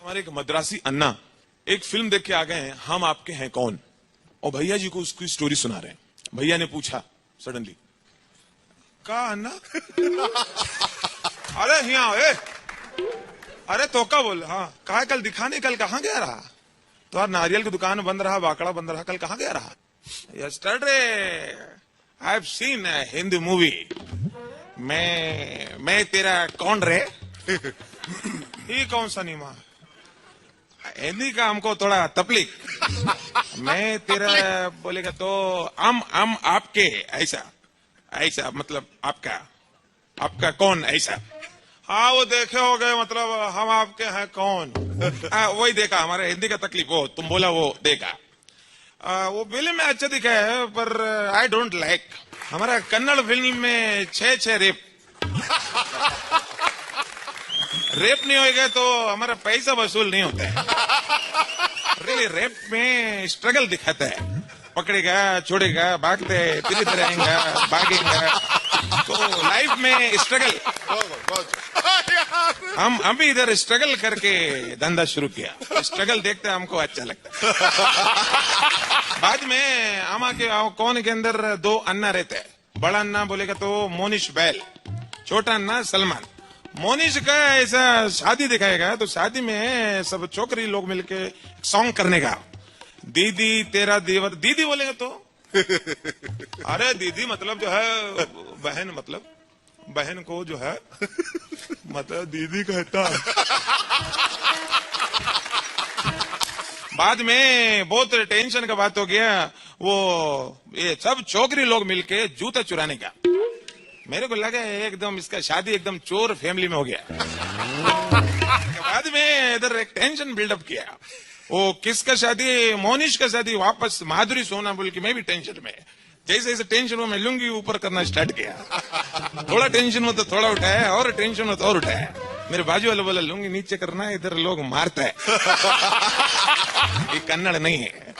हमारे एक मद्रासी अन्ना एक फिल्म देख के आ गए हैं, हम आपके हैं कौन, और भैया जी को उसकी स्टोरी सुना रहे हैं। भैया ने पूछा सडनली, का अन्ना? अरे यहाँ अरे तो का बोल, हाँ कहा कल दिखाने, कल कहाँ गया रहा? तो यार नारियल की दुकान बंद रहा, बाकड़ा बंद रहा, कल कहाँ गया रहा? Yesterday I have seen a Hindi movie. मैं तेरा कौन रे? ये कौन सा नीमा? हिंदी का हमको थोड़ा तकलीफ। मैं तेरा बोलेगा तो हम आपके ऐसा ऐसा मतलब आपका कौन ऐसा? हाँ वो देखे हो गए, मतलब हम आपके हैं कौन। वही देखा, हमारे हिंदी का तकलीफ वो तुम बोला वो देखा। वो फिल्म में अच्छा दिखा है पर आई डोंट लाइक। हमारा कन्नड़ फिल्म में 6 रेप नहीं होएगा तो हमारा पैसा वसूल नहीं होता है। रियली रेप में स्ट्रगल दिखाता है, पकड़ेगा छोड़ेगा, भागते फिर रहेगा, भागेगा। तो लाइफ में स्ट्रगल, हम भी इधर स्ट्रगल करके धंधा शुरू किया। स्ट्रगल देखते हमको अच्छा लगता है। बाद में आमा के कौन के अंदर 2 अन्ना रहते हैं। बड़ा अन्ना बोलेगा तो मोनिश बैल, छोटा अन्ना सलमान। मोनिश का ऐसा शादी दिखाएगा तो शादी में सब छोकरी लोग मिलके सॉन्ग करने का, दीदी तेरा देवर, दीदी बोलेगा तो अरे दीदी मतलब जो है बहन, मतलब बहन को जो है मतलब दीदी कहता है। बाद में बहुत टेंशन का बात हो गया, वो ये सब छोकरी लोग मिलके जूता चुराने का। मेरे को लगा एकदम इसका शादी एकदम चोर फैमिली में हो गया। बाद में इधर एक टेंशन बिल्डअप किया, वो किसका शादी? मोनिश का शादी वापस माधुरी सोना बोल के मैं भी टेंशन में। जैसे जैसे टेंशन में मैं लुंगी ऊपर करना स्टार्ट किया, थोड़ा टेंशन में तो थोड़ा उठाया और टेंशन में तो और उठाया। मेरे बाजू वाले बोला लुंगी नीचे करना, इधर लोग मारता है। ये कन्नड़ नहीं है।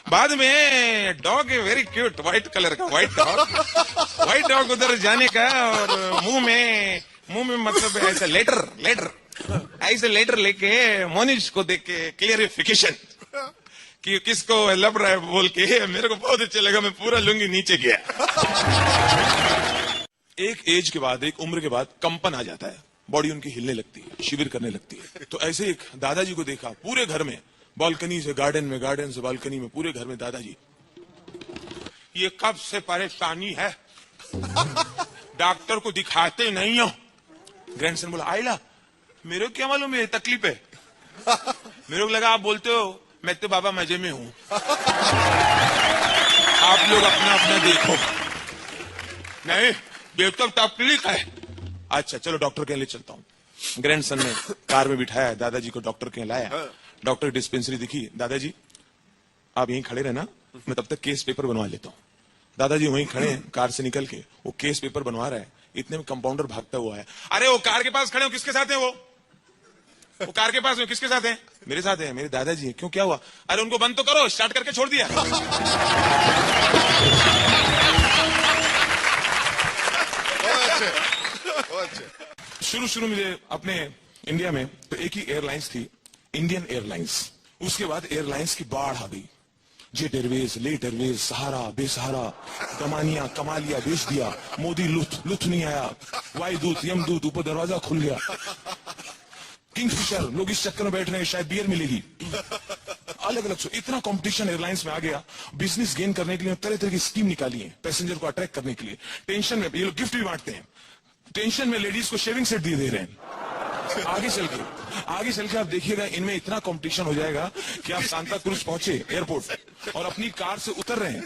बाद में डॉग है वेरी क्यूट, व्हाइट कलर का व्हाइट डॉग उधर जाने का, और मुंह में मतलब ऐसा लेटर लेके मोनिश को देख के क्लियरिफिकेशन कि किसको लब रहा है बोल के मेरे को बहुत अच्छा लगा। मैं पूरा लुंगी नीचे गया। एक एज के बाद, एक उम्र के बाद कंपन आ जाता है, बॉडी उनकी हिलने लगती है, शिविर करने लगती है। तो ऐसे एक दादाजी को देखा पूरे घर में, बालकनी से गार्डन में, गार्डन से बालकनी में, पूरे घर में दादाजी। ये कब से परेशानी है, डॉक्टर को दिखाते नहीं हो। ग्रैंडसन बोला आइला, मेरे को क्या मालूम ये तकलीफ है। मेरे को लगा आप बोलते हो, मैं तो बाबा मजे में हूं, आप लोग अपना अपना देखो। नहीं ये तो तकलीफ है। अच्छा चलो डॉक्टर के लिए चलता हूँ। ग्रैंडसन ने कार में बिठाया, दादाजी को डॉक्टर के लाया। डॉक्टर डिस्पेंसरी दिखी, दादाजी आप यहीं खड़े रहना, मैं तब तक केस पेपर बनवा लेता हूँ। दादाजी वहीं खड़े हैं, कार से निकल के वो केस पेपर बनवा रहा है। इतने में कंपाउंडर भागता हुआ है। अरे वो कार के पास खड़े हो, किसके साथ है? वो कार के पास हो, किसके साथ है? मेरे साथ है, मेरे दादाजी है। क्यों क्या हुआ? अरे उनको बंद तो करो, स्टार्ट करके छोड़ दिया। शुरू में अपने इंडिया में तो एक ही एयरलाइंस थी, इंडियन एयरलाइंस। उसके बाद एयरलाइंस की बाढ़ आ गई, जेट एयरवेज, लेट एयरवेज, सहारा, बेसहारा, कमानिया, कमालिया बेच दिया। मोदी लुथ नहीं आया, वायुदूत, यमदूत, ऊपर दरवाजा खुल गया। किंगफिशर, लोग इस चक्कर में बैठ रहे हैं शायद बियर मिलेगी। अलग अलग इतना कंपटीशन एयरलाइंस में आ गया। बिजनेस गेन करने के लिए तरह तरह की स्कीम निकाली है, पैसेंजर को अट्रैक्ट करने के लिए। टेंशन में ये लोग गिफ्ट भी बांटते हैं, टेंशन में लेडीज को शेविंग सेट दे रहे हैं। आगे चल के आप देखिएगा इनमें इतना कंपटीशन हो जाएगा कि आप सांता क्रूज पहुंचे एयरपोर्ट और अपनी कार से उतर रहे हैं,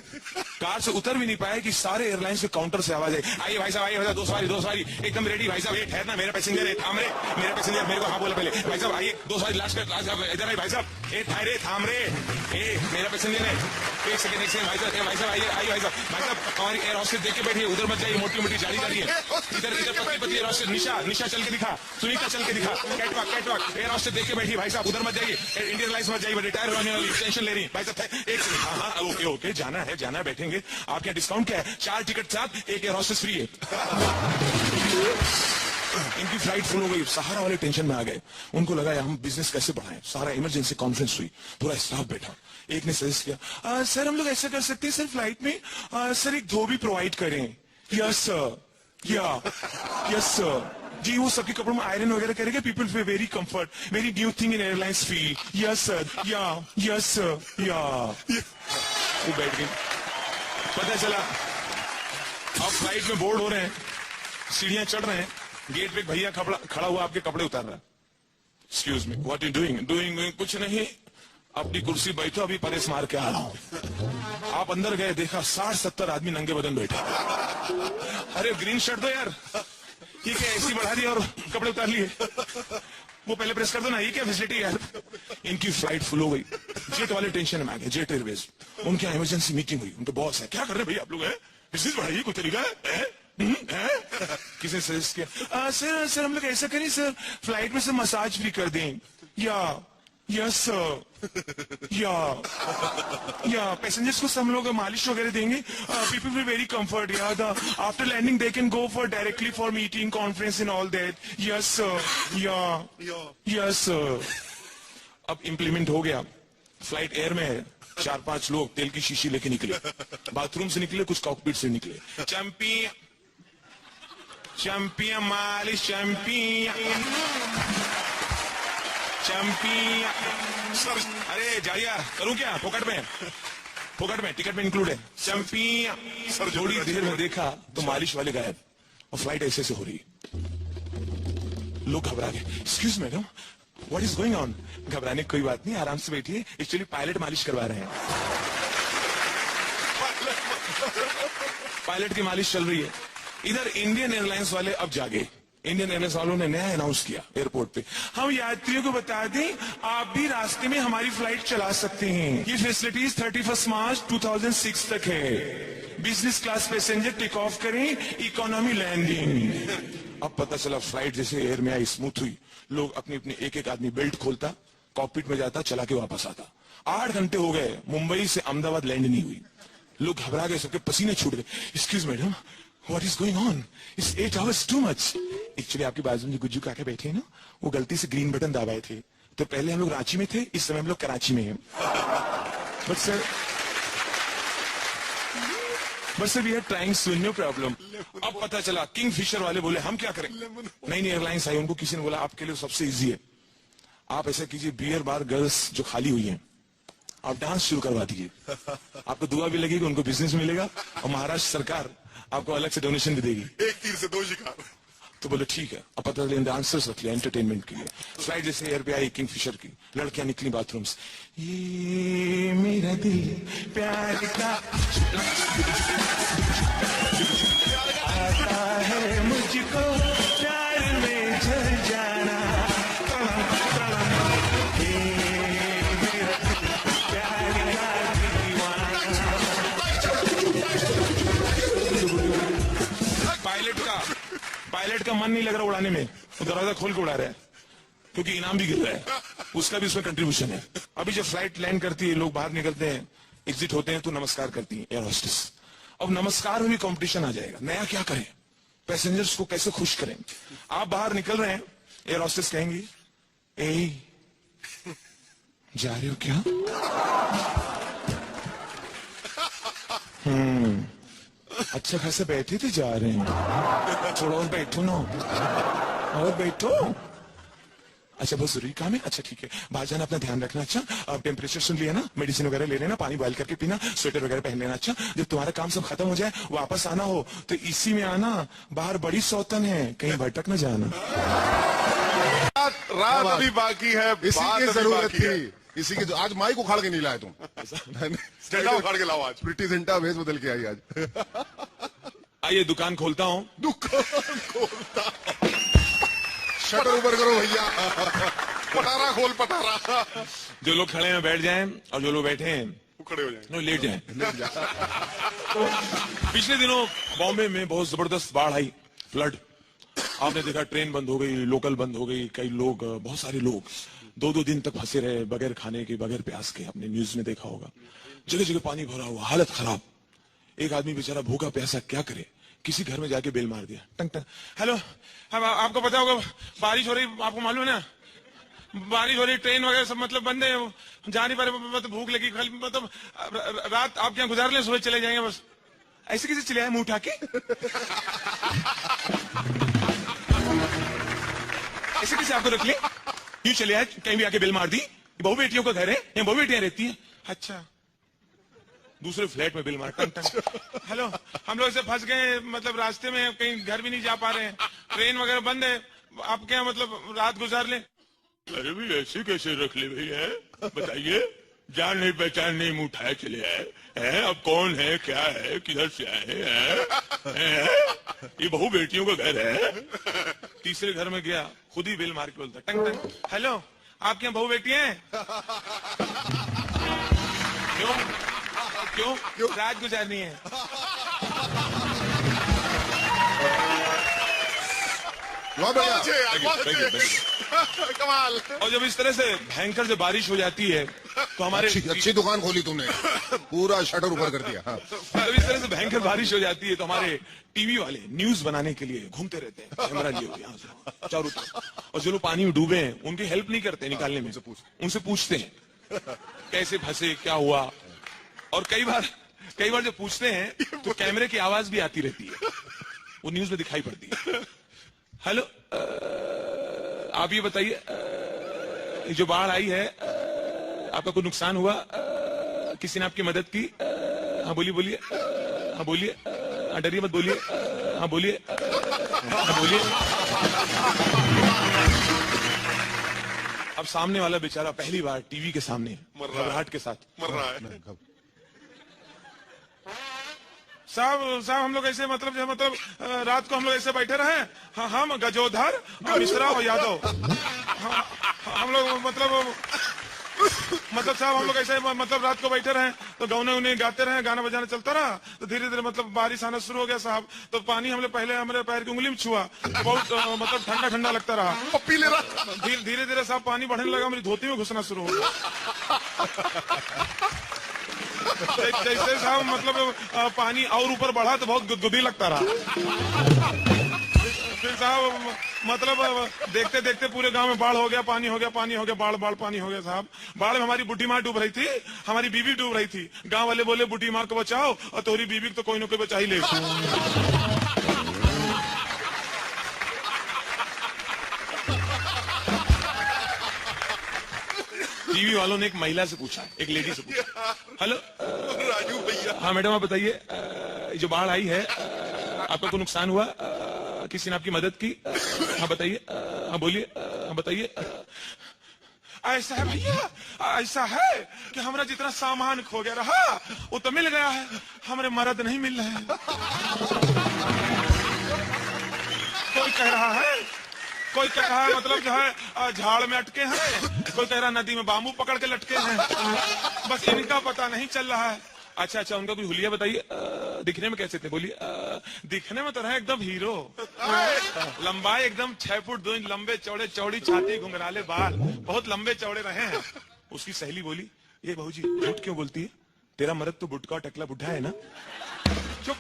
कार से उतर भी नहीं पाए कि सारे एयरलाइंस के काउंटर से आवाज आई, आइए भाई साहब, आइए, 2 सवारी एकदम रेडी। भाई साहब ये ठहरना, मेरा पैसेंजर है, थाम रे, मेरा पैसेंजर, मेरे को हाँ बोला पहले, भाई साहब आइए 2 सवारी लास्ट इधर आइए, भाई साहब ए ठहरे, थाम रे, ए मेरा पैसेंजर है, एक सेकंड भाई साहब आइए भाई साहब हमारी एयर हॉस्टेस देख के बैठिए, उधर मत जाइए, मोटी जाली जा रही है, इधर पतली एयर हॉस्टेस निशा चल के दिखा, सुनीता चल के दिखा, कैटवॉक एयर हॉस्टेस देख के बैठी, भाई साहब उधर मत जाइए, इंडियन एयरलाइंस मत जाइए, रिटायर होने वाली, टेंशन ले रही है। भाई साहब एक सेकंड, हाँ ओके जाना है बैठेंगे। आपके डिस्काउंट क्या है? 4 टिकट साथ 1 एयर हॉस्टेस फ्री है। इनकी फ्लाइट फुल हो गई, सहारा वाले टेंशन में आ गए। उनको लगा यार हम बिजनेस कैसे बढ़ाएं, सारा इमरजेंसी कॉन्फ्रेंस हुई, पूरा स्टाफ बैठा। एक ने सजेस्ट किया, सर हम लोग ऐसा कर सकते हैं सर, फ्लाइट में सर एक धोबी प्रोवाइड करें। यस सर, यस सर जी, वो सबके कपड़ों में आयरन वगैरह करेंगे, people feel very comfort, very new thing in airlines feel. Yes sir, yes sir, वो बैठ गई। पता चला अब फ्लाइट में बोर्ड हो रहे हैं, सीढ़ियां चढ़ रहे हैं, गेट पे भैया खड़ा हुआ आपके कपड़े उतार रहा है। Excuse me, what you doing? Doing कुछ नहीं, अपनी कुर्सी बैठो, अभी परेश मार के आ रहा हूं। आप अंदर गए, देखा 60-70 आदमी नंगे बदन बैठे। अरे ग्रीन शर्ट दो यार, ये क्या ऐसी बढ़ा दिया और कपड़े उतार लिए? वो पहले प्रेस कर दो ना, ये क्या फैसिलिटी यार। इनकी फ्लाइट फुल हो गई, जेट वाले टेंशन में आ गए, जेट एयरवेज। उनके यहाँ इमरजेंसी मीटिंग हुई, उनके बॉस है, क्या कर रहे हैं भैया आप लोग, है बिजनेस बढ़ाइए, कोई तरीका है? किसी ने सजेस्ट किया, सर हम लोग ऐसा करें सर, फ्लाइट में से मसाज भी कर दें। यस सर, या पैसेंजर्स को हम लोग मालिश वगैरह देंगे, people will very comfort, after landing they can go for directly for meeting, conference in all that. Yes sir, yes sir. अब इम्प्लीमेंट हो गया, फ्लाइट एयर में है, 4-5 लोग तेल की शीशी लेके निकले, बाथरूम से निकले, कुछ कॉकपिट से निकले। चैंपियन मालिश, चैंपियन। अरे जाइया, करूं क्या? फोकट में टिकट में इंक्लूड है। चैंपियन। सर थोड़ी देर में देखा तो मालिश वाले गायब और फ्लाइट ऐसे से हो रही। लोग घबरा गए, excuse madam, what is going on? घबराने की कोई बात नहीं, आराम से बैठिए, एक्चुअली पायलट मालिश करवा रहे हैं। पायलट की मालिश चल रही है। इधर इंडियन एयरलाइंस वाले अब जागे। इंडियन एयरलाइंस वालों ने नया अनाउंस किया एयरपोर्ट पे, हम यात्रियों को बता दें आप भी रास्ते में हमारी फ्लाइट चला सकते हैं। ये फैसिलिटीज 31 मार्च 2006 तक है। Business class passenger take off करें, इकोनॉमी लैंडिंग। अब पता चला फ्लाइट जैसे एयर में आई, स्मूथ हुई, लोग अपनी अपनी एक आदमी बेल्ट खोलता, कॉकपिट में जाता, चला के वापस आता। 8 घंटे हो गए, मुंबई से अहमदाबाद लैंड नहीं हुई। लोग घबरा गए, सबके पसीने छूट गए। Excuse madam, what is going on? It's 8 hours too much. Actually आपके बाजू में गुज्जू काका बैठे हैं ना, वो गलती से ग्रीन बटन दबाए थे, तो पहले हम लोग रांची में थे, इस समय हम लोग कराची में हैं। But sir we are trying to no problem. अब पता चला किंग फिशर वाले बोले हम क्या करें? नई एयरलाइंस आई, उनको किसी ने बोला आपके लिए सबसे इजी है, आप ऐसा कीजिए, बियर बार गर्ल्स जो खाली हुई हैं आप डांस शुरू करवा दीजिए, आपको दुआ भी लगेगी, उनको बिजनेस मिलेगा, और महाराष्ट्र सरकार आपको अलग से डोनेशन भी देगी। एक तीर से 2 शिकार। तो बोले ठीक है। अब पता चला डांसर्स रख लिया एंटरटेनमेंट के लिए। फ्लाइट जैसे एयर पे आई, किंग फिशर की लड़कियां निकली बाथरूम से, ये मेरा दिल प्यार का आता है मुझको प्यार में झर जाना, पायलट का मन नहीं लग रहा उड़ाने में, वो दरवाजा खोल के उड़ा रहा है, क्योंकि इनाम भी गिर रहा है, उसका भी उसमें कंट्रीब्यूशन है। अभी जब फ्लाइट लैंड करती है, लोग बाहर निकलते हैं, एग्जिट होते हैं, तो नमस्कार करती है एयर होस्टेस। अब नमस्कार में भी कंपटीशन आ जाएगा, नया क्या करें, पैसेंजर्स को कैसे खुश करें। आप बाहर निकल रहे हैं, एयर होस्टेस कहेंगी, ए जा रहे हो क्या? अच्छा खासा बैठे थे, जा रहे हैं, थोड़ा और बैठो ना, और बैठो। अच्छा बहुत जरूरी काम है, अच्छा ठीक है, बाहर जाना, अपना ध्यान रखना। अच्छा अब टेम्परेचर सुन लिया ना, मेडिसिन वगैरह ले लेना, पानी बॉइल करके पीना, स्वेटर वगैरह पहन लेना। अच्छा जब तुम्हारा काम सब खत्म हो जाए, वापस आना हो तो इसी में आना, बाहर बड़ी सौतन है, कहीं भटक न जाना। रात अभी बाकी है, इसी की जरूरत थी, इसी की आज माइक उखाड़ के नहीं लाए तुम। झंडा उखाड़ के लाओ आज। प्रीति जिंटा भेज बदल के आई आज। आइए दुकान खोलता हूँ। दुकान खोलता, शटर ऊपर करो भैया, पटारा खोल, पटारा। जो लोग खड़े हैं बैठ जाएं, और जो लोग बैठे हैं वो खड़े हो जाएंगे, लेट जाएं। पिछले दिनों बॉम्बे में बहुत जबरदस्त बाढ़ आई, फ्लड। आपने देखा ट्रेन बंद हो गई, लोकल बंद हो गई, कई लोग, बहुत सारे लोग 2-2 दिन तक फंसे रहे, बगैर खाने के, बगैर प्यास के। आपने न्यूज में देखा होगा, जगह जगह पानी भरा हुआ, हालत खराब। एक आदमी बेचारा भूखा प्यासा क्या करे, किसी घर में जाके बेल मार दिया, टंग टंग। हेलो, अब आपको पता होगा बारिश हो रही, आपको मालूम है ना, बारिश हो रही, ट्रेन वगैरह सब मतलब बंद है, जा नहीं पा रहे, मतलब भूख लगी, मतलब रात आप यहाँ गुजार लें, सुबह चले जाएंगे बस। ऐसे कैसे चले आए मुंह उठा के? ऐसे कैसे आपको रख ले? यूं चले आए, कहीं भी आके बेल मार दी, बहू बेटियों का घर है, यहाँ बहू बेटियां रहती हैं। अच्छा, दूसरे फ्लैट में बिल मार, टंग टंग। हेलो, हम लोग ऐसे फंस गए, मतलब रास्ते में कहीं घर भी नहीं जा पा रहे हैं, ट्रेन वगैरह बंद है, आप क्या मतलब रात गुजार ले? अरे भी ऐसे कैसे रख ले भैया, बताइए, जान नहीं पहचान नहीं, मुंह उठाए चले आए हैं, अब कौन है, क्या है, किधर से आए हैं? ये बहू बेटियों का घर है। तीसरे घर में गया, खुद ही बिल मार के बोलता, टंग टंग। हेलो, आपके यहाँ बहू बेटी हैं? क्यों क्यों रात गुजारनी है? कमाल। और जब इस तरह से भयंकर जब बारिश हो जाती है तो हमारे अच्छी दुकान खोली तुमने, पूरा शटर ऊपर कर दिया। हाँ। जब इस तरह से भयंकर बारिश हो जाती है तो हमारे टीवी वाले न्यूज बनाने के लिए घूमते रहते हैं, कैमरा लिए हुए यहाँ से चारों तरफ, और जो लोग पानी में डूबे हैं उनकी हेल्प नहीं करते निकालने में, उनसे पूछते हैं कैसे फंसे, क्या हुआ। और कई बार जब पूछते हैं तो कैमरे की आवाज भी आती रहती है, वो न्यूज में दिखाई पड़ती है। हेलो, आप ये बताइए, जो बाढ़ आई है आपका कोई नुकसान हुआ, किसी ने आपकी मदद की? हाँ बोलिए बोलिए, हाँ बोलिए, डरिए मत बोलिए, हाँ बोलिए, हाँ बोलिए। अब सामने वाला बेचारा पहली बार टीवी के सामने घबराहट के साथ मर रहा है। साहब हम लोग ऐसे मतलब रात को हम लोग ऐसे बैठे रहे, हाँ, हम गजोधर, मिश्रा और यादव, हम लोग मतलब साहब हम लोग ऐसे मतलब रात को बैठे रहे, तो गाने उन्हें गाते रहे, गाना बजाना चलता रहा, तो धीरे धीरे मतलब बारिश आना शुरू हो गया साहब। तो पानी हमने पहले हमारे पैर की उंगली में छुआ, बहुत मतलब ठंडा ठंडा लगता रहा। पीले रहा, धीरे धीरे साहब पानी बढ़ने लगा, मेरी धोती में घुसना शुरू हो गया। जैसे साहब मतलब पानी और ऊपर बढ़ा तो बहुत गुदगुदी लगता रहा। फिर साहब मतलब देखते देखते पूरे गांव में बाढ़ हो गया, पानी हो गया, पानी हो गया, बाढ़ पानी हो गया साहब। बाढ़ में हमारी बुढ़ी माँ डूब रही थी, हमारी बीवी डूब रही थी। गांव वाले बोले बुढ़ी माँ को बचाओ और तोरी बीवी को तो कोई ना कोई बचा ही ले। टीवी वालों ने एक महिला से पूछा, एक लेडी से पूछा, हेलो राजू भैया, हाँ मैडम आप बताइए, जो बाढ़ आई है आपका कोई नुकसान हुआ, किसी ने आपकी मदद की? हाँ बताइए, हाँ बोलिए, हाँ बताइए। ऐसा है भैया, ऐसा है कि हमारा जितना सामान खो गया रहा वो तो मिल गया है, हमारे मर्द नहीं मिल रहे हैं। कोई कह रहा है मतलब जो है झाड़ में अटके हैं, कोई कह रहा नदी में बाम्बू पकड़ के लटके हैं, बस इनका पता नहीं चल रहा है। अच्छा, उनका कोई हुलिया बताइए, दिखने में कैसे थे? बोलिए। दिखने में तो रहे एकदम हीरो, लंबाई एकदम 6 फुट 2 इंच लंबे चौड़े, चौड़ी छाती, घुंघराले बाल, बहुत लंबे चौड़े रहे हैं। उसकी सहेली बोली, ये बहू जी झूठ क्यों बोलती है, तेरा मर्द तो बुटका टकला बुढ़ा है ना। चुप,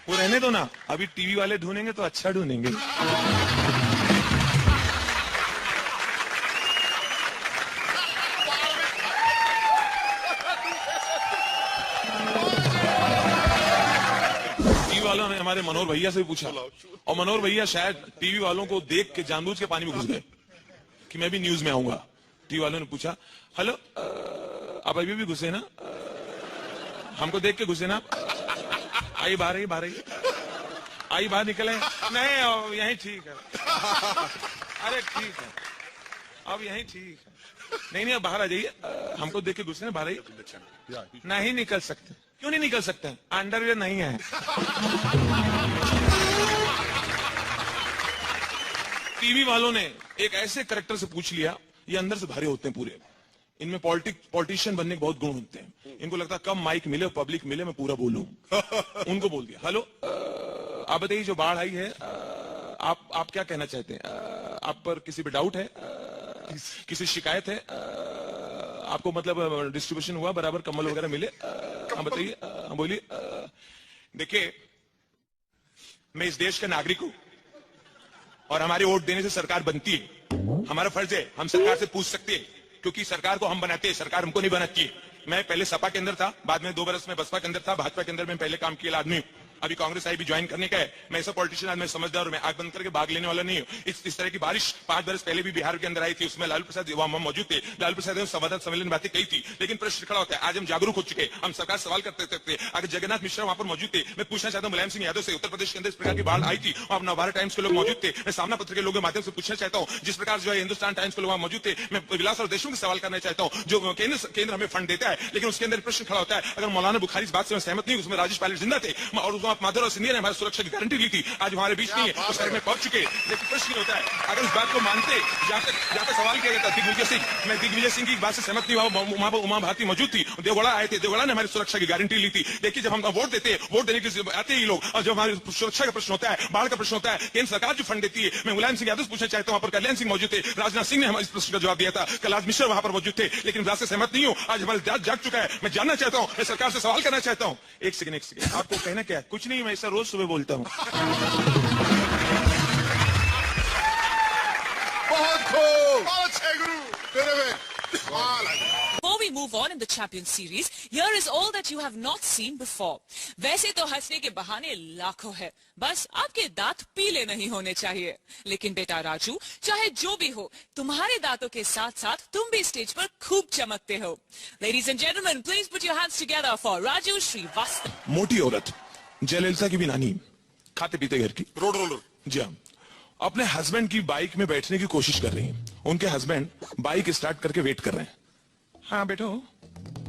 वो रहने दो ना, अभी टीवी वाले ढूंढेंगे तो अच्छा ढूंढेंगे। वालों ने हमारे मनोहर भैया से भी पूछा, और मनोहर भैया शायद टीवी वालों को देख के जानबूझ के पानी में घुस गए कि मैं भी न्यूज में आऊंगा। टीवी वालों ने पूछा, हेलो आप अभी भी घुसे ना, हमको देख के घुसे ना, आई बाहर आई बाहर निकले, नहीं यही ठीक है, अरे ठीक है अब यही ठीक है, नहीं बाहर आ जाइए, हमको देख के घुसे ना, बाहर आइए। नहीं निकल सकते। क्यों नहीं निकल सकते? अंडरवेयर नहीं है। टीवी वालों ने एक ऐसे करेक्टर से पूछ लिया, ये अंदर से भरे होते हैं पूरे, इनमें पॉलिटिशियन बनने के बहुत गुण होते हैं, इनको लगता है कम माइक मिले पब्लिक मिले मैं पूरा बोलूं। उनको बोल दिया, हेलो आप बताइए जो बाढ़ आई है आप क्या कहना चाहते हैं, आप पर किसी पे डाउट है, किसी शिकायत है, आपको मतलब डिस्ट्रीब्यूशन हुआ बराबर, कम्बल वगैरह मिले, हाँ बताइए, हाँ बोलिए। देखिए मैं इस देश का नागरिक हूं और हमारे वोट देने से सरकार बनती है। हमारा फर्ज है, हम सरकार से पूछ सकते हैं, क्योंकि सरकार को हम बनाते हैं, सरकार हमको नहीं बनाती है। मैं पहले सपा के अंदर था, बाद में 2 बरस में बसपा के अंदर था, भाजपा के अंदर मैं पहले काम किया आदमी हूं। अभी कांग्रेस आई भी ज्वाइन करने का है। मैं ऐसा पॉलिटिशियन आदमी, समझदार, मैं आग बंद करके भाग लेने वाला नहीं हूं। इस तरह की बारिश 5 बरस पहले भी बिहार के अंदर आई थी, उसमें लालू प्रसाद वहां मौजूद थे। लालू प्रसाद ने संवाददाता सम्मेलन में बातें कही थी, लेकिन प्रश्न खड़ा होता है, आज हम जागरूक हो चुके, हम सरकार सवाल करते थे। अगर जगन्नाथ मिश्रा वहां पर मौजूद थे, मैं पूछना चाहता हूं मुलायम सिंह यादव से, उत्तर प्रदेश के अंदर इस प्रकार की बाढ़ आई थी और नवभारत टाइम्स के लोग मौजूद थे। मैं सामना पत्र के लोगों के माध्यम से पूछना चाहता हूं, जिस प्रकार जो है हिंदुस्तान टाइम्स के लोग वहां मौजूद थे, मैं विलास और देशमुख से सवाल करना चाहता हूं, जो केंद्र हमें फंड देता है, लेकिन उसके अंदर प्रश्न खड़ा होता है, अगर मौलाना बुखारी इस बात से मैं सहमत नहीं, उसमें राजेश पायलट जिंदा थे और उसमें माधव और सिंधिया ने हमारी सुरक्षा की गारंटी ली थी, आज हमारे बीच नहीं है, उस घर में पहुंच चुके। लेकिन प्रश्न ये होता है, अगर उस बात को मानते, जहां तक सवाल किया जाता दिग्विजय सिंह, मैं दिग्विजय सिंह की बात से सहमत नहीं हुआ, वहां पर उमा भारती मौजूद थी, देवगढ़ा आए थे, देवगढ़ा ने हमारी सुरक्षा की गारंटी ली थी। देखिए, जब हम वोट देते, वोट देने के लिए आते ही लोग, और जब हमारी सुरक्षा का प्रश्न होता है, बाढ़ का प्रश्न होता है, केंद्र सरकार जो फंड देती है, मैं मुलायम सिंह यादव से पूछना चाहता हूं, वहां पर कल्याण सिंह मौजूद थे, राजनाथ सिंह ने हमारे इस प्रश्न का जवाब दिया था, कैलाश मिश्रा वहां पर मौजूद थे, लेकिन बात से सहमत नहीं हूं। आज हमारा जात जाग चुका है, मैं जानना चाहता हूं, मैं सरकार से सवाल करना चाहता हूं। एक सेकंड, आपको कहना क्या है? कुछ नहीं, मैं ऐसा रोज सुबह बोलता हूं। बहुत खूब, बहुत अच्छे गुरु तेरे में। Before we move on in the Champions Series, here is all that you have not seen before. वैसे तो हंसने के बहाने लाखों है, बस आपके दांत पीले नहीं होने चाहिए। लेकिन बेटा राजू, चाहे जो भी हो, तुम्हारे दांतों के साथ साथ तुम भी स्टेज पर खूब चमकते हो। Ladies and gentlemen, please put your hands together for Raju Srivastava. मोटी औरत, जयललिता की भी नानी, खाते पीते घर की, रोड रोलर। जी हाँ, अपने हस्बैंड की बाइक में बैठने की कोशिश कर रही हैं। उनके हस्बैंड बाइक स्टार्ट करके वेट कर रहे हैं। हाँ बैठो,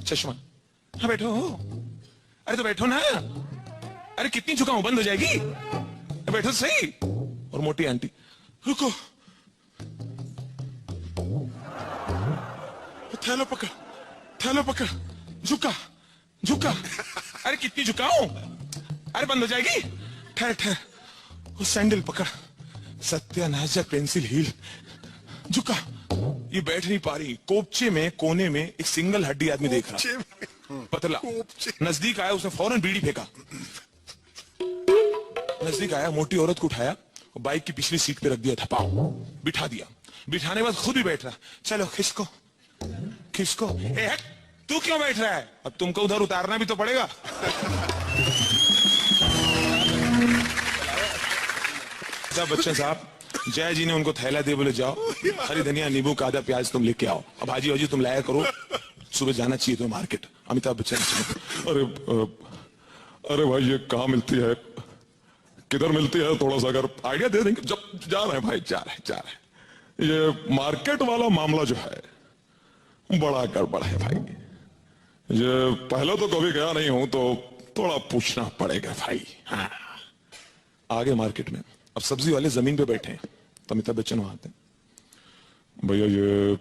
चश्मा, हाँ बैठो, अरे तो बैठो ना, अरे कितनी झुकाऊं, बंद हो जाएगी, बैठो सही। और मोटी आंटी, रुको, थैला पकड़, थैला पकड़, झुका झुका, अरे कितनी झुकाऊं, अरे बंद हो जाएगी, ठहर ठहर, वो सैंडल पकड़, सत्यानाश, पेंसिल हील, झुका। ये बैठ नहीं पा रही, कोपचे में कोने में एक सिंगल हड्डी आदमी देख रहा, पतला। नजदीक आया, उसने फौरन बीड़ी फेंका, नजदीक आया, मोटी औरत को उठाया और बाइक की पिछली सीट पे रख दिया, थपाओ, बिठा दिया। बिठाने के बाद खुद भी बैठ रहा, चलो खिसको खिसको, तू क्यों बैठ रहा है, अब तुमको उधर उतारना भी तो पड़ेगा। बच्चन साहब, जय जी ने उनको थैला दे, बोले जाओ हरी धनिया नींबू का आधा प्याज तुम लेके आओ, अब भाजी वाजी तुम लाया करो, सुबह जाना चाहिए तुम्हें मार्केट। अमिताभ बच्चन, अरे भाई ये कहाँ मिलती है, किधर मिलती है, थोड़ा सा अगर आइडिया दे देंगे। जब जा रहे हैं भाई, जा रहे हैं। ये मार्केट वाला मामला जो है बड़ा गड़बड़ है भाई, ये पहले तो कभी गया नहीं हूं, तो थोड़ा पूछना पड़ेगा भाई। हाँ, आगे मार्केट में अब सब्जी वाले जमीन पे बैठे हैं, तो अमिताभ बच्चन वहां आते हैं, भैया ये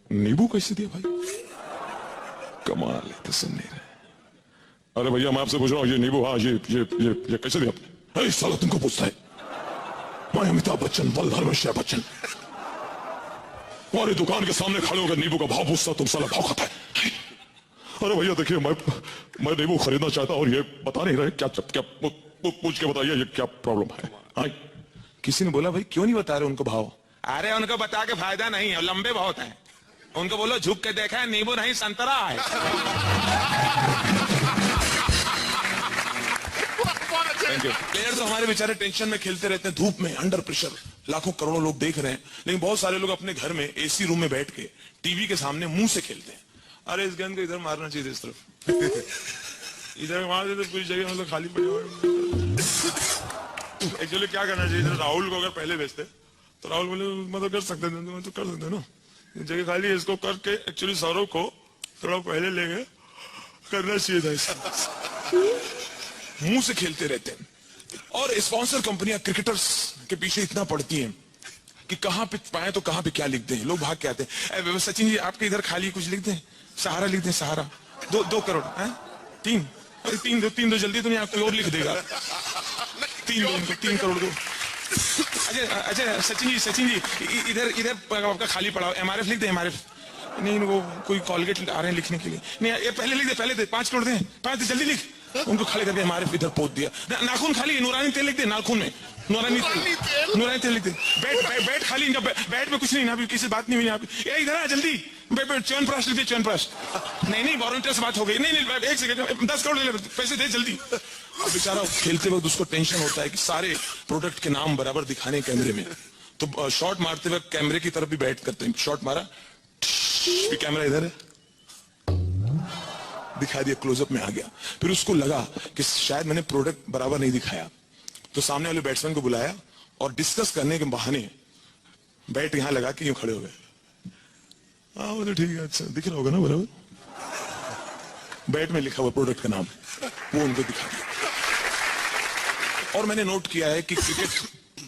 नींबू कैसे दिया भाई, कमाल है, तो सुन नहीं रहे। अरे भैया मैं आपसे पूछ रहा हूँ, ये नींबू, हाँ ये कैसे दिया आपने? अरे साला तुमको पूछता है, मैं अमिताभ बच्चन, बलधर मिश्रा बच्चन, तुम्हारी दुकान के सामने खड़े होकर नींबू का भाव पूछता, तुम साला भाव खाता है। अरे भैया देखिए, मैं नींबू खरीदना चाहता हूँ और ये बता नहीं रहे, क्या पूछ के बताइए ये क्या प्रॉब्लम है। हाँ, किसी ने बोला भाई क्यों नहीं बता रहे उनको भाव? अरे उनको बता के फायदा नहीं है, लंबे बहुत हैं, उनको बोलो झुक के देखा है, नींबू नहीं संतरा है। प्लेयर तो हमारे बेचारे टेंशन में खेलते रहते हैं, धूप में, अंडर प्रेशर, लाखों करोड़ों लोग देख रहे हैं, लेकिन बहुत सारे लोग अपने घर में एसी रूम में बैठ के टीवी के सामने मुंह से खेलते हैं। अरे इस गेंद को इधर मारना चाहिए, इस तरफ इधर मार देते, पूरी जगह मतलब खाली पड़ी। एक्चुअली क्या करना चाहिए, राहुल को अगर पहले भेजते तो राहुल बोले मतलब कर सकते थे, तो कर सकते ना, जगह खाली है, इसको करके एक्चुअली सौरव को थोड़ा पहले लेके करना चाहिए था। मुंह से खेलते रहते हैं, और स्पॉन्सर कंपनियां क्रिकेटर्स के पीछे इतना पड़ती हैं कि कहां पे पाए तो कहां पे क्या लिख दें, लोग भाग के आते हैं। सचिन जी आपके इधर खाली कुछ लिख दें, सहारा लिख दें, सहारा 2 करोड़ है, 3 दो जल्दी, तो नहीं आपको और लिख देगा, 3 करोड़ दो। अच्छा सचिन जी इधर आपका खाली पड़ा, MRF लिख दे, MRF नहीं, वो कोई कॉलगेट आ रहे हैं लिखने के लिए, नहीं ये पहले लिख दे, 5 करोड़ दे, 5 जल्दी लिख, उनको खड़े करके हमारे इधर पोत दिया। नाखून खाली, नूरानी तेल लिख दे नाखून में, नूरानी तेल लिख दे। बैट खाली, इनका बैट में कुछ नहीं, ना किसी बात नहीं हुई यहाँ पे। इधर आ जल्दी, च्यवनप्राश लिख दे, च्यवनप्राश। नहीं वॉलंटियर से बात हो गई। नहीं 1 सेकंड, 10 करोड़ ले, पैसे दे जल्दी। अब बेचारा खेलते वक्त उसको टेंशन होता है कि सारे प्रोडक्ट के नाम बराबर दिखाने कैमरे में, तो शॉट मारते वक्त कैमरे की तरफ भी बैठ करते हैं। शॉट मारा, कैमरा इधर है, दिखा दिया, क्लोजअप में आ गया। फिर उसको लगा कि शायद मैंने प्रोडक्ट बराबर नहीं दिखाया, तो सामने वाले बैट्समैन को बुलाया और डिस्कस करने के बहाने बैट यहां लगा के यूं खड़े हो गए। हाँ वो तो ठीक है, अच्छा दिख रहा होगा ना बराबर, बैट में लिखा हुआ प्रोडक्ट का नाम, वो उनको दिखा दिया। और मैंने नोट किया है कि क्रिकेट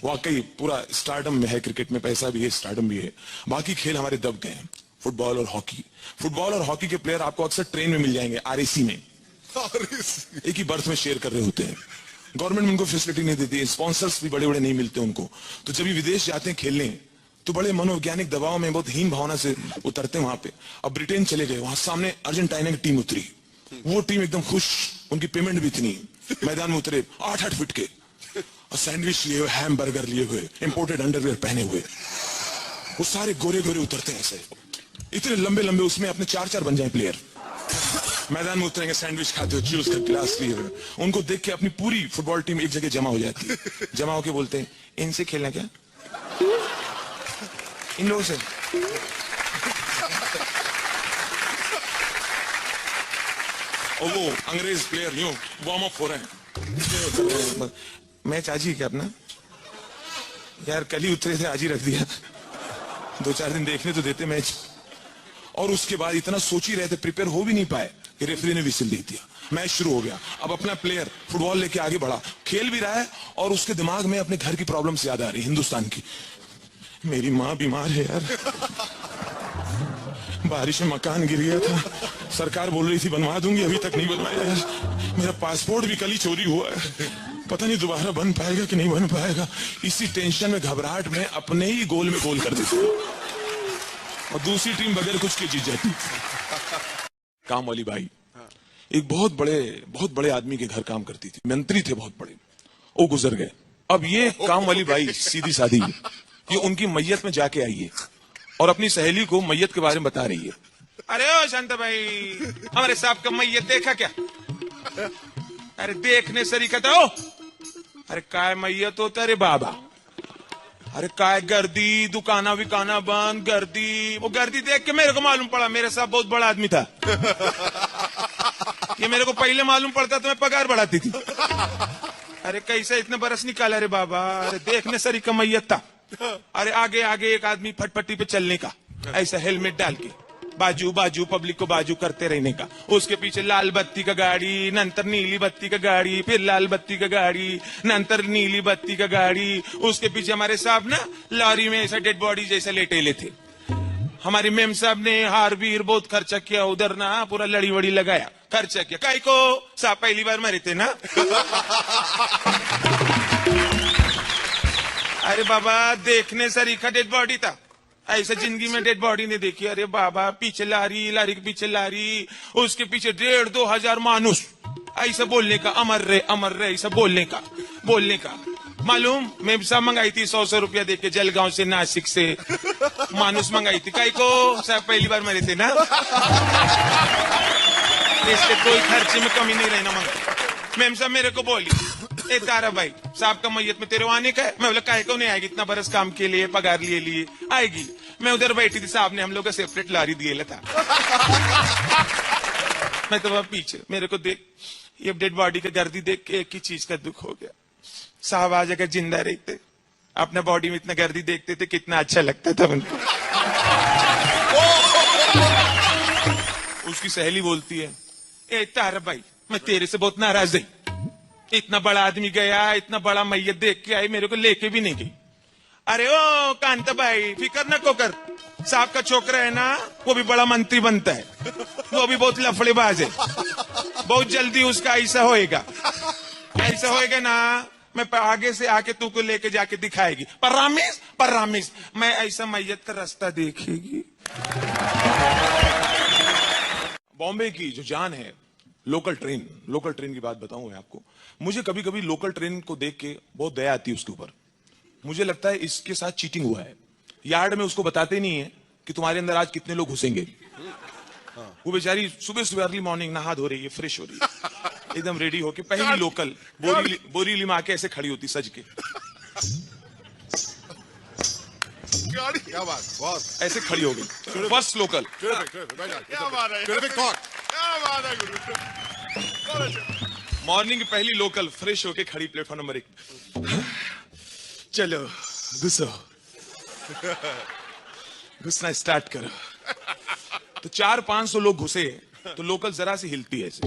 वाकई पूरा स्टारडम में है, क्रिकेट में पैसा भी है, स्टारडम भी है। बाकी खेल हमारे दब गए हैं, फुटबॉल और हॉकी। फुटबॉल और हॉकी के प्लेयर आपको अक्सर ट्रेन में मिल जाएंगे, आरएसी में, एक ही बर्थ में शेयर कर रहे होते हैं। गवर्नमेंट उनको फैसिलिटी नहीं देती, स्पॉन्सर्स भी बड़े बड़े नहीं मिलते उनको, तो जब भी विदेश जाते हैं खेलने तो बड़े मनोवैज्ञानिक दबाव में, बहुत हीन भावना से उतरते हैं वहां पे। अब ब्रिटेन चले गए, वहां सामने अर्जेंटीना की टीम उतरी, वो टीम एकदम खुश, उनकी पेमेंट भी इतनी, मैदान में उतरे 8-8 फीट के, और सैंडविच लिए हुए, हैमबर्गर लिए हुए, इंपोर्टेड अंडरवेयर पहने हुए, वो सारे गोरे गोरे उतरते हैं ऐसे, इतने लंबे लंबे, उसमें अपने 4-4 बन जाए प्लेयर, मैदान में उतरेंगे, सैंडविच खाते हो, च्यूज का गिलास लिए हुए। उनको देख के अपनी पूरी फुटबॉल टीम एक जगह जमा हो जाती है। जमा होके बोलते हैं, इनसे खेलना क्या, इन लोगों से। और वो अंग्रेज प्लेयर यूं वार्म अप हो रहे हैं। मैच आज ही क्या अपना, यार कल ही उतरे थे, आज ही रख दिया, 2-4 दिन देखने तो देते मैच। और उसके बाद इतना सोच ही रहे थे, प्रिपेयर हो भी नहीं पाए कि रेफरी ने विसिल दे दिया, मैच शुरू हो गया। अब अपना प्लेयर फुटबॉल लेके आगे बढ़ा, खेल भी रहा है, और उसके दिमाग में अपने घर की प्रॉब्लम्स याद आ रही, हिंदुस्तान की। मेरी माँ बीमार है यार, बारिश में मकान गिर गया था, सरकार बोल रही थी बनवा दूंगी, अभी तक नहीं बनवाया यार। मेरा पासपोर्ट भी कल ही चोरी हुआ है, पता नहीं दोबारा बन पाएगा कि नहीं बन पाएगा। इसी टेंशन में, घबराहट में अपने ही गोल में गोल कर देते, और दूसरी टीम बगैर कुछ के जीत जाती। काम वाली बाई एक बहुत बड़े आदमी के घर काम करती थी, मंत्री थे बहुत बड़े, वो गुजर गए। अब ये काम वाली बाई सीधी सादी, ये उनकी मैयत में जाके आई है और अपनी सहेली को मैयत के बारे में बता रही है। अरे ओ शांता भाई, हमारे साहब का मैयत देखा क्या? अरे देखने सरी कहता हो, अरे काय मैयत होता, अरे बाबा, अरे काय गर्दी, दुकाना विकाना बंद, गर्दी। वो गर्दी देख के मेरे को मालूम पड़ा, मेरे साहब बहुत बड़ा आदमी था। ये मेरे को पहले मालूम पड़ता तो मैं पगार बढ़ाती थी। अरे कैसे इतने बरस निकाला रे बाबा, अरे देखने सरी का मैयत था। अरे आगे आगे एक आदमी फटपट्टी पे चलने का, ऐसा हेलमेट डाल के, बाजू बाजू पब्लिक को बाजू करते रहने का। उसके पीछे लाल बत्ती का गाड़ी, नंतर नीली बत्ती का गाड़ी, फिर लाल बत्ती का गाड़ी, नंतर नीली बत्ती का गाड़ी। उसके पीछे हमारे साहब ना लॉरी में ऐसा डेड बॉडी जैसा लेटेले थे। हमारे मेम साहब ने हार वीर बहुत खर्चा किया, उधर ना पूरा लड़ी वड़ी लगाया, खर्चा किया। काई को साहब पहली बार मरे थे ना। अरे बाबा देखने सरीखा डेड बॉडी था, ऐसा जिंदगी में डेड बॉडी नहीं देखी। अरे बाबा पीछे लारी, लारी के पीछे लारी, उसके पीछे 1,500-2 हजार मानुस, ऐसा बोलने का, अमर रे ऐसा बोलने का। मालूम मैं साहब मंगाई थी 100 रुपया देके जलगांव से, नासिक से मानुस मंगाई थी। काई को साहब पहली बार मरे थे ना, इसलिए कोई खर्चे में कमी नहीं रहना मंगा। मैम साहब मेरे को बोली, ए तारा भाई साहब का मैयत में तेरे आने का है। मैं बोला काहे को नहीं आएगी, इतना बरस काम के लिए पगार लिए आएगी। मैं उधर बैठी थी, साहब ने हम लोग का सेपरेट लारी दिए था। मैं तो वहां पीछे, मेरे को देख ये डेड बॉडी का गर्दी देख के एक ही चीज का दुख हो गया, साहब आज अगर जिंदा रहते, अपने बॉडी में इतना गर्दी देखते थे, कितना अच्छा लगता था उनको। उसकी सहेली बोलती है, ए तारा भाई मैं तेरे से बहुत नाराज है, इतना बड़ा आदमी गया, इतना बड़ा मैयत देख के आई, मेरे को लेके भी नहीं गई। अरे ओ कांता भाई फिकर न को कर, साहब का छोकरा है ना, वो भी बड़ा मंत्री बनता है, वो भी बहुत लफड़ेबाज है, बहुत जल्दी उसका ऐसा होएगा ना, मैं आगे से आके तू को लेके जाके दिखाएगी। पर रामेश मैं ऐसा मैयत का रास्ता देखेगी। बॉम्बे की जो जान है लोकल ट्रेन की बात बताऊं मैं आपको। मुझे कभी कभी लोकल ट्रेन को देख के बहुत दया आती है उसके ऊपर। मुझे लगता है इसके साथ चीटिंग हुआ है। यार्ड में उसको बताते नहीं है कि तुम्हारे अंदर आज कितने लोग घुसेंगे। वो बेचारी सुबह सुबह अर्ली मॉर्निंग नहा धो रही है, फ्रेश हो रही है, एकदम रेडी होके पहली लोकल बोरीली में आके ऐसे खड़ी होती सज के, गाड़ी क्या बात, बहुत ऐसे खड़ी हो गई फर्स्ट लोकल। क्या बात है, terrific thought, क्या बात है गुरु। मॉर्निंग की पहली लोकल फ्रेश होके खड़ी प्लेटफॉर्म नंबर 1। चलो घुसो, घुसना स्टार्ट करो। तो 400-500 लोग घुसे तो लोकल जरा सी हिलती है ऐसे।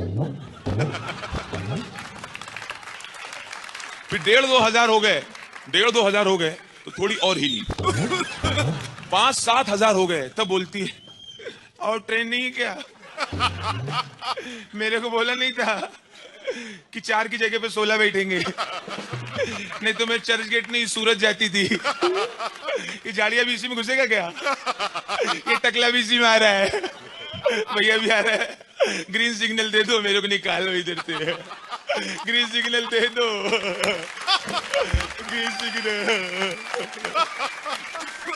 फिर 1,500-2,000 हो गए, 1,500-2,000 हो गए तो थोड़ी और हिली। 5,000-7,000 हजार हो गए तब बोलती है और ट्रेन नहीं है क्या? मेरे को बोला नहीं था कि 4 की जगह पे 16 बैठेंगे, नहीं तो मैं चर्च गेट नहीं सूरज जाती थी। ये झाड़िया भी इसी में घुसेगा क्या? ये टकला भी इसी में आ रहा है, भैया भी आ रहा है। ग्रीन सिग्नल दे दो, मेरे को निकालो इधर से। ग्रीन सिग्नल दे दो, ग्रीन सिग्नल।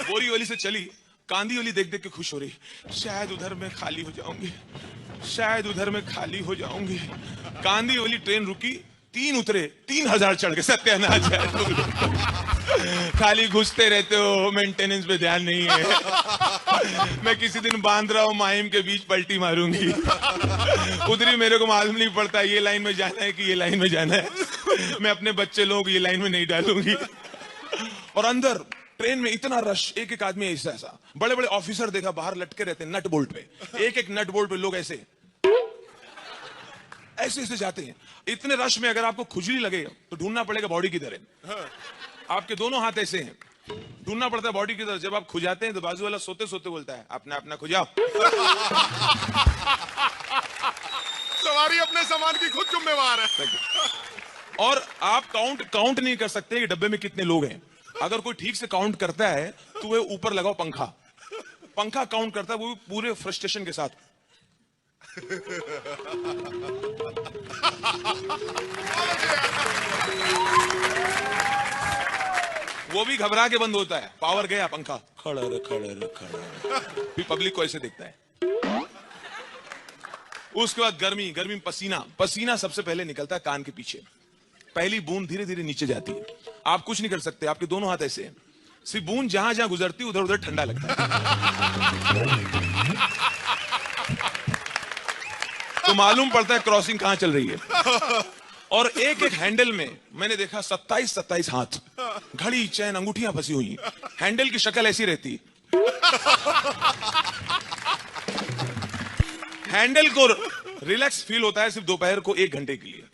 बोरी वाली से चली, कांदी वाली देख देख के खुश हो रही, शायद उधर में खाली हो जाऊंगी, शायद उधर में खाली हो जाऊंगी। कांदी वाली ट्रेन रुकी, 3 उतरे, 3,000 चढ़ गए। सत्यानाश है, खाली घुसते रहते हो, मेंटेनेंस पे ध्यान नहीं है। मैं किसी दिन बांद्रा और माहिम के बीच पलटी मारूंगी, उधर ही मेरे को मालूम नहीं पड़ता ये लाइन में जाना है कि ये लाइन में जाना है। मैं अपने बच्चे लोगों को ये लाइन में नहीं डालूंगी। और अंदर ट्रेन में इतना रश, एक एक आदमी ऐसा, बड़े बड़े ऑफिसर देखा बाहर लटके रहते हैं नट बोल्ट पे, एक एक नट बोल्ट पे लोग ऐसे ऐसे ऐसे जाते हैं। इतने रश में अगर आपको खुजली लगे तो ढूंढना पड़ेगा बॉडी की तरह। आपके दोनों हाथ ऐसे हैं, ढूंढना पड़ता है बॉडी की तरह। जब आप खुजाते हैं तो बाजू वाला सोते सोते बोलता है अपना अपना खुजाओ। सवारी अपने सामान की खुद जिम्मेवार है। और आप काउंट नहीं कर सकते कि डब्बे में कितने लोग हैं। अगर कोई ठीक से काउंट करता है तो वह ऊपर लगाओ पंखा काउंट करता है, वो भी पूरे फ्रस्ट्रेशन के साथ। वो भी घबरा के बंद होता है, पावर गया, पंखा खड़ा फिर पब्लिक को ऐसे देखता है। उसके बाद गर्मी में पसीना सबसे पहले निकलता है कान के पीछे। पहली बूंद धीरे धीरे नीचे जाती है, आप कुछ नहीं कर सकते, आपके दोनों हाथ ऐसे हैं। सिर्फ बूंद जहां जहां गुजरती उधर उधर ठंडा लगता है। तो मालूम पड़ता है क्रॉसिंग कहां चल रही है। और एक एक हैंडल में मैंने देखा 27 हाथ, घड़ी चैन अंगूठियां फंसी हुई। हैंडल की शक्ल ऐसी रहती, हैंडल को रिलैक्स फील होता है सिर्फ दोपहर को 1 घंटे के लिए।